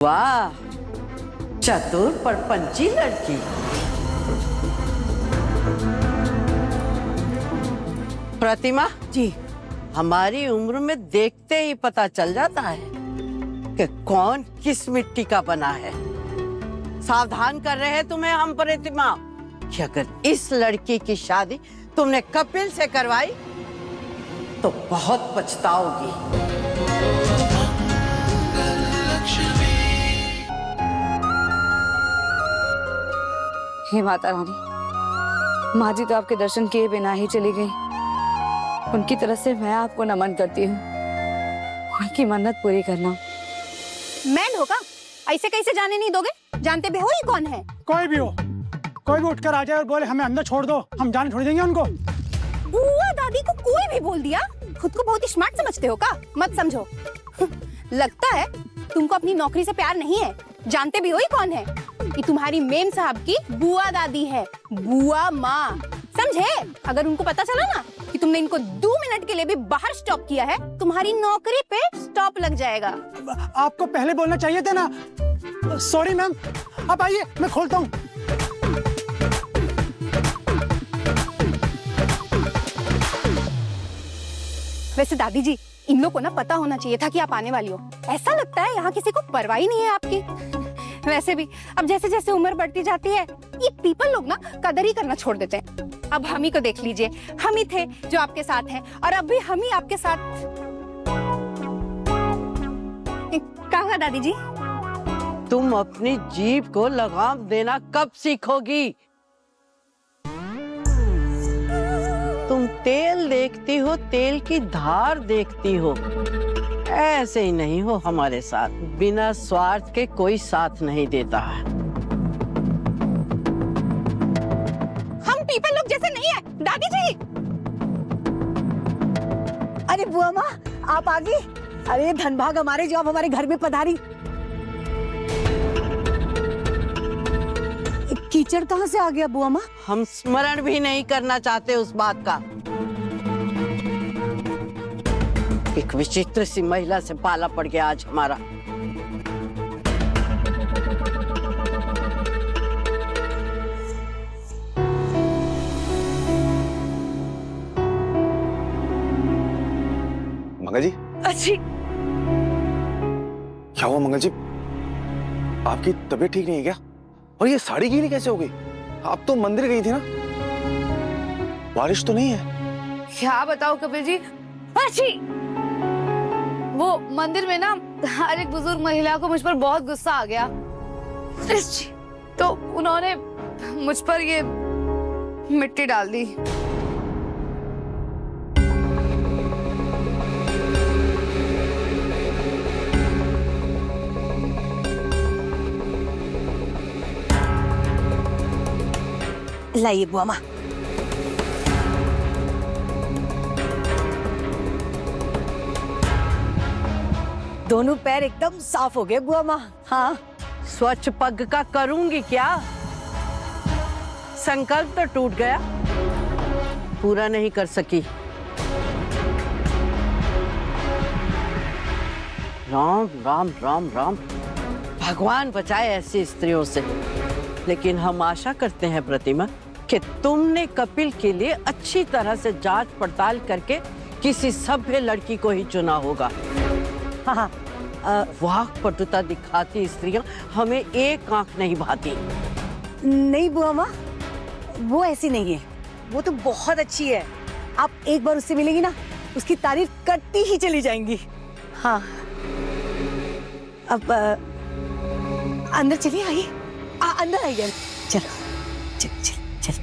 वाह, चतुर परपंची लड़की। प्रतिमा जी, हमारी उम्र में देखते ही पता चल जाता है कि कौन किस मिट्टी का बना है। सावधान कर रहे हैं तुम्हें हम प्रतिमा कि अगर इस लड़की की शादी तुमने कपिल से करवाई तो बहुत पछताओगी। हे माता रानी, माँ जी तो आपके दर्शन किए बिना ही चली गई। उनकी तरफ से मैं आपको नमन करती हूँ। उनकी मन्नत पूरी करना। मैंड होगा, ऐसे कैसे जाने नहीं दोगे? जानते भी हो ये कौन है? कोई भी हो, कोई भी उठकर आ जाए और बोले हमें अंदर छोड़ दो, हम जाने छोड़ देंगे उनको। बुआ दादी को कोई भी बोल दिया? खुद को बहुत ही स्मार्ट समझते हो का? मत समझो। लगता है तुमको अपनी नौकरी से प्यार नहीं है। जानते भी हो ये कौन है? ये तुम्हारी मेम साहब की बुआ दादी है, बुआ माँ। समझे? अगर उनको पता चला ना कि तुमने इनको 2 मिनट के लिए भी बाहर स्टॉप किया है, तुम्हारी नौकरी पे स्टॉप लग जाएगा। आपको पहले बोलना चाहिए था ना। सॉरी मैम, आप आइए, मैं खोलता हूँ। वैसे दादी जी, इन लोग को ना पता होना चाहिए था कि आप आने वाली हो। ऐसा लगता है यहाँ किसी को परवाह ही नहीं है आपकी। वैसे भी अब जैसे जैसे उम्र बढ़ती जाती है, ये पीपल लोग ना कदर ही करना छोड़ देते हैं। अब हम ही को देख लीजिए, हम ही थे जो आपके साथ हैं और अब भी हम ही आपके साथ। क्या हुआ दादी जी? तुम अपनी जीभ को लगाम देना कब सीखोगी? तुम तेल देखती हो, तेल की धार देखती हो। ऐसे ही नहीं हो हमारे साथ। बिना स्वार्थ के कोई साथ नहीं देता है। हम पीपल लोग जैसे नहीं है दादी जी। अरे बुआ माँ, आप आ गई। अरे धनभाग हमारे जो आप हमारे घर में पधारी। कीचड़ कहाँ से आ गया बुआ माँ? हम स्मरण भी नहीं करना चाहते उस बात का। एक विचित्र सी महिला से पाला पड़ गया आज हमारा। मंगल जी, अच्छी। क्या हुआ मंगल जी? आपकी तबीयत ठीक नहीं है क्या? और ये साड़ी गीली कैसे हो गई? आप तो मंदिर गई थी ना? बारिश तो नहीं है? क्या बताओ कपिल जी, अच्छी। वो मंदिर में ना हर एक बुजुर्ग महिला को मुझ पर बहुत गुस्सा आ गया, तो उन्होंने मुझ पर ये मिट्टी डाल दी। लाइए बुआ माँ। दोनों पैर एकदम साफ हो गए बुआ माँ। हाँ, स्वच्छ पग का करूंगी क्या? संकल्प तो टूट गया, पूरा नहीं कर सकी। राम राम राम राम, भगवान बचाए ऐसी स्त्रियों से। लेकिन हम आशा करते हैं प्रतिमा कि तुमने कपिल के लिए अच्छी तरह से जांच पड़ताल करके किसी सभ्य लड़की को ही चुना होगा। हाँ, वाक पटुता दिखाती स्त्रियां हमें एक आंख नहीं भाती। नहीं बुआ माँ, वो ऐसी नहीं है। वो तो बहुत अच्छी है। आप एक बार उससे मिलेंगी ना, उसकी तारीफ करती ही चली जाएंगी। हाँ, अब अंदर चलिए। आइए, अंदर आइए। चलो चल चल चल।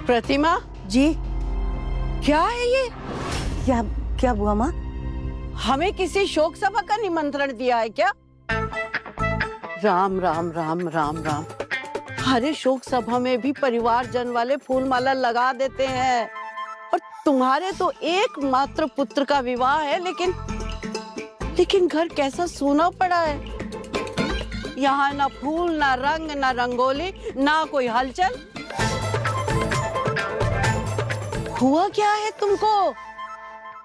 प्रतिमा जी, क्या है ये? क्या क्या बुआ माँ? हमें किसी शोक सभा का निमंत्रण दिया है क्या? राम राम राम राम राम। हरे शोक सभा में भी परिवारजन वाले फूल माला लगा देते हैं, और तुम्हारे तो एकमात्र पुत्र का विवाह है, लेकिन घर कैसा सूना पड़ा है। यहाँ ना फूल, ना रंग, ना रंगोली, ना कोई हलचल। हुआ क्या है तुमको?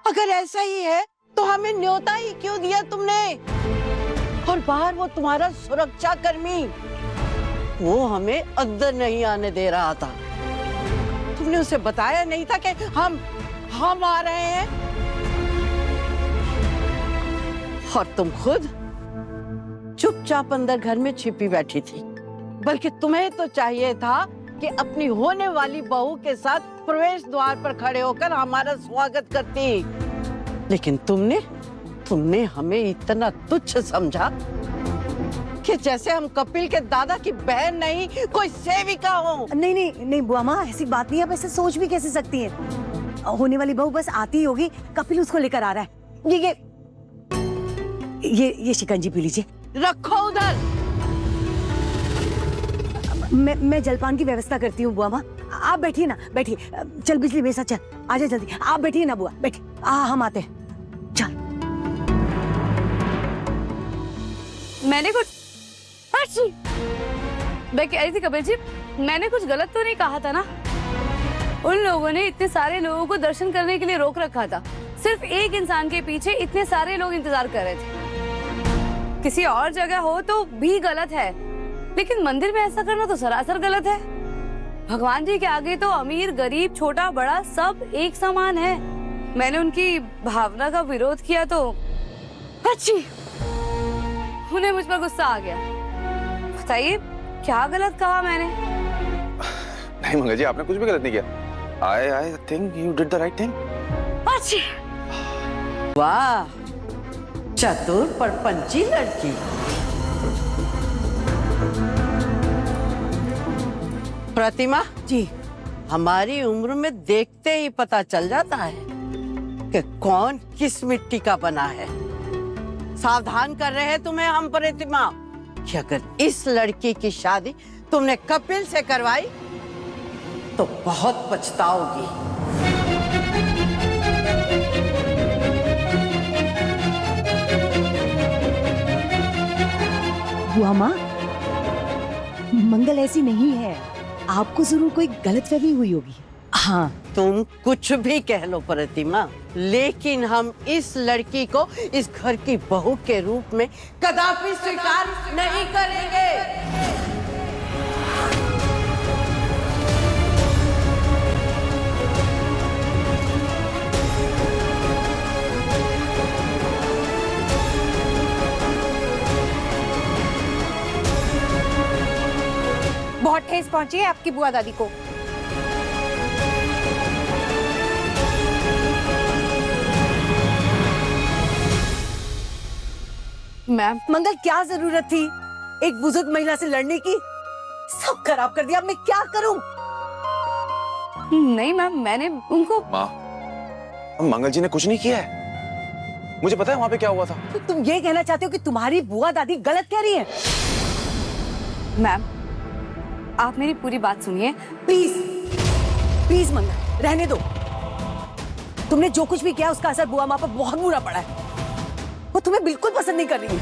अगर ऐसा ही है तो हमें न्योता ही क्यों दिया तुमने? और बाहर वो तुम्हारा सुरक्षा कर्मी, वो हमें अंदर नहीं आने दे रहा था। तुमने उसे बताया नहीं था कि हम आ रहे हैं? और तुम खुद चुपचाप अंदर घर में छिपी बैठी थी। बल्कि तुम्हें तो चाहिए था कि अपनी होने वाली बहू के साथ प्रवेश द्वार पर खड़े होकर हमारा स्वागत करती। लेकिन तुमने हमें इतना तुच्छ समझा कि जैसे हम कपिल के दादा की बहन नहीं, कोई सेविका हो। नहीं बुआ माँ, ऐसी बात नहीं। आप ऐसे सोच भी कैसे सकती हैं? होने वाली बहू बस आती ही होगी, कपिल उसको लेकर आ रहा है। ये शिकंजी पी लीजिए। रखो उधर। मैं जलपान की व्यवस्था करती हूँ बुआ माँ। आप बैठिए ना, बैठिए। चल बिजली मेरे साथ चल, आजा जल्दी। आप बैठिए ना बुआ, बैठिए। हम आते हैं, चल। मैंने कुछ मैं कह रही थी कपिल जी, मैंने कुछ गलत तो नहीं कहा था ना? उन लोगों ने इतने सारे लोगों को दर्शन करने के लिए रोक रखा था। सिर्फ एक इंसान के पीछे इतने सारे लोग इंतजार कर रहे थे। किसी और जगह हो तो भी गलत है, लेकिन मंदिर में ऐसा करना तो सरासर गलत है। भगवान जी के आगे तो अमीर गरीब छोटा बड़ा सब एक समान है। मैंने उनकी भावना का विरोध किया तो उन्हें मुझ पर गुस्सा आ गया। बताइए क्या गलत कहा मैंने? नहीं मंगल जी, आपने कुछ भी गलत नहीं किया। I think you did the right thing. वाह, चतुर परपंची लड़की। प्रतिमा जी, हमारी उम्र में देखते ही पता चल जाता है कि कौन किस मिट्टी का बना है। सावधान कर रहे हैं तुम्हें हम प्रतिमा कि अगर इस लड़की की शादी तुमने कपिल से करवाई तो बहुत पछताओगी। बुआ माँ, मंगल ऐसी नहीं है। आपको जरूर कोई गलतफहमी हुई होगी। हाँ, तुम कुछ भी कह लो प्रतिमा, लेकिन हम इस लड़की को इस घर की बहू के रूप में कदापि स्वीकार नहीं करेंगे। बहुत ठेस पहुंची है आपकी बुआ दादी को। मैम, मंगल क्या जरूरत थी एक बुजुर्ग महिला से लड़ने की? सब खराब कर दिया। अब मैं क्या करूं? नहीं मैम, मैंने उनको माँ, मंगल जी ने कुछ नहीं किया है। मुझे पता है वहां पे क्या हुआ था। तो तुम ये कहना चाहते हो कि तुम्हारी बुआ दादी गलत कह रही है? मैम, आप मेरी पूरी बात सुनिए। प्लीज प्लीज मंगल, रहने दो। तुमने जो कुछ भी किया उसका असर बुआ माँ पर बहुत बुरा पड़ा है। वो तुम्हें बिल्कुल पसंद नहीं कर रही है।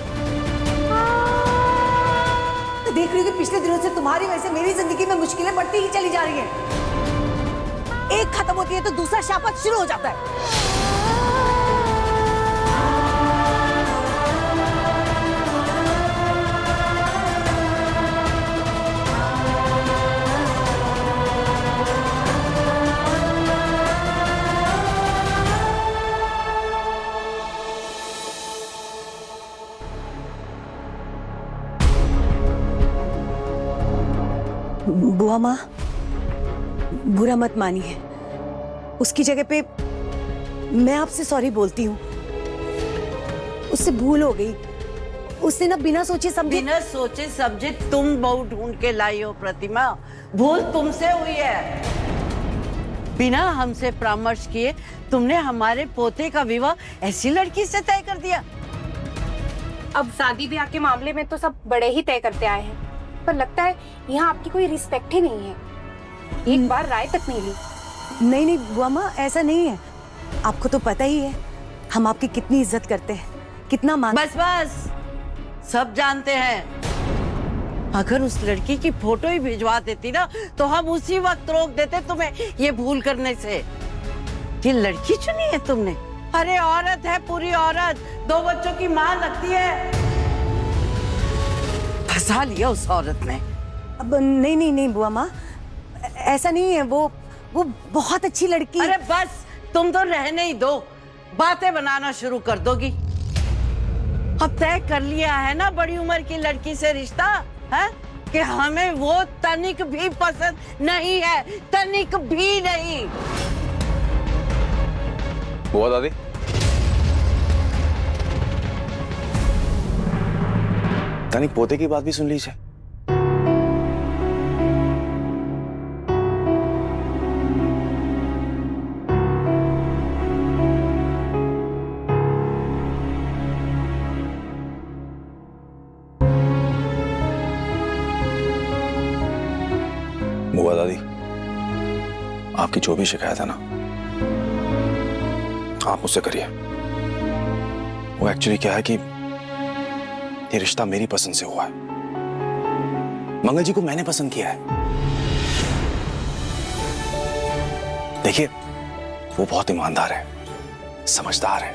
मैं देख रही हूँ कि पिछले दिनों से तुम्हारी वजह से मेरी जिंदगी में मुश्किलें बढ़ती ही चली जा रही हैं। एक खत्म होती है तो दूसरा शापत शुरू हो जाता है। बुआ माँ, बुरा मत मानिए। उसकी जगह पे मैं आपसे सॉरी बोलती हूँ। उससे भूल हो गई। उसने ना बिना सोचे समझे तुम बहू ढूंढ के लाई हो प्रतिमा। भूल तुमसे हुई है। बिना हमसे परामर्श किए तुमने हमारे पोते का विवाह ऐसी लड़की से तय कर दिया। अब शादी ब्याह के मामले में तो सब बड़े ही तय करते आए हैं, पर लगता है यहाँ आपकी कोई रिस्पेक्ट ही नहीं है। एक बार राय तक नहीं ली। नहीं बुआ माँ, ऐसा नहीं है। आपको तो पता ही है हम आपकी कितनी इज्जत करते हैं, कितना मान। बस सब जानते हैं। अगर उस लड़की की फोटो ही भिजवा देती ना तो हम उसी वक्त रोक देते तुम्हें ये भूल करने से। ये लड़की चुनी है तुमने? अरे औरत है, पूरी औरत, 2 बच्चों की माँ लगती है। फंसा लिया उस औरत ने। अब नहीं नहीं नहीं बुआ माँ, ऐसा नहीं है। वो बहुत अच्छी लड़की। अरे बस, तुम तो रहने ही दो, बातें बनाना शुरू कर दोगी। अब तय कर लिया है ना बड़ी उम्र की लड़की से रिश्ता, है कि हमें वो तनिक भी पसंद नहीं है, तनिक भी नहीं। बुआ दादी, तनिक पोते की बात भी सुन लीजिए। बुआ दादी, आपकी जो भी शिकायत है ना, आप मुझसे करिए। वो एक्चुअली क्या है कि ये रिश्ता मेरी पसंद से हुआ है। मंगल जी को मैंने पसंद किया है। देखिए, वो बहुत ईमानदार है, समझदार है,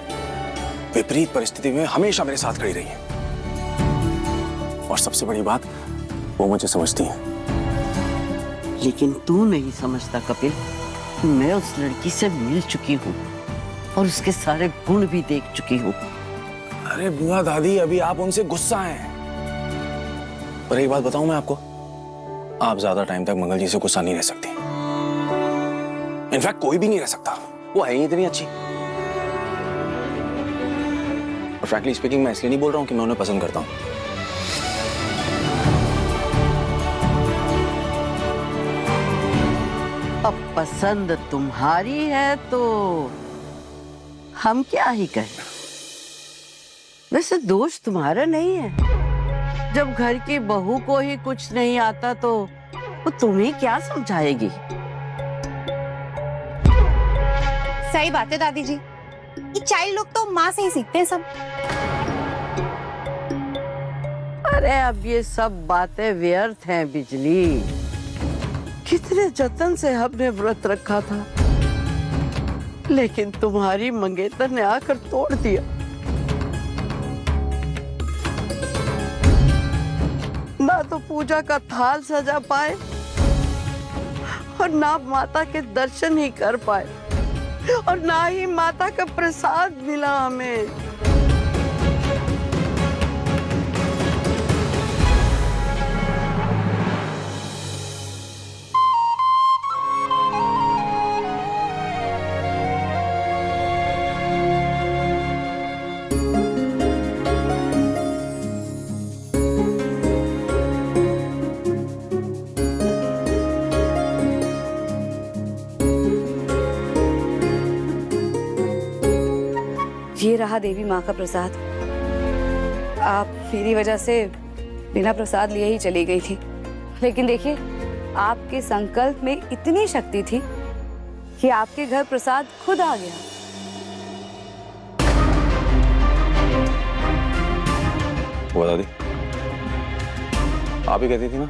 विपरीत परिस्थिति में हमेशा मेरे साथ खड़ी रही है। और सबसे बड़ी बात, वो मुझे समझती है। लेकिन तू नहीं समझता कपिल, मैं उस लड़की से मिल चुकी हूँ और उसके सारे गुण भी देख चुकी हूँ। अरे बुआ दादी, अभी आप उनसे गुस्सा हैं। पर एक बात बताऊं मैं आपको, आप ज्यादा टाइम तक मंगल जी से गुस्सा नहीं रह सकती। इनफैक्ट कोई भी नहीं रह सकता, वो है ही इतनी अच्छी। और फ्रैंकली स्पीकिंग, मैं इसलिए नहीं बोल रहा हूं कि मैं उन्हें पसंद करता हूं। अब पसंद तुम्हारी है तो हम क्या ही कहें। वैसे दोष तुम्हारा नहीं है। जब घर की बहू को ही कुछ नहीं आता तो वो तुम्हें क्या समझाएगी। सही बात है दादी जी, ये चाइल्ड लोग तो माँ से ही सीखते हैं सब। अरे अब ये सब बातें व्यर्थ हैं बिजली। कितने जतन से हमने व्रत रखा था, लेकिन तुम्हारी मंगेतर ने आकर तोड़ दिया। ना तो पूजा का थाल सजा पाए और ना माता के दर्शन ही कर पाए और ना ही माता का प्रसाद मिला हमें। ये रहा देवी माँ का प्रसाद। आप मेरी वजह से बिना प्रसाद लिए ही चली गई थी, लेकिन देखिए, आपके संकल्प में इतनी शक्ति थी कि आपके घर प्रसाद खुद आ गया। बुआ दादी, आप ही कहती थी ना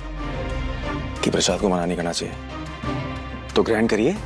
कि प्रसाद को मना नहीं करना चाहिए, तो ग्रहण करिए।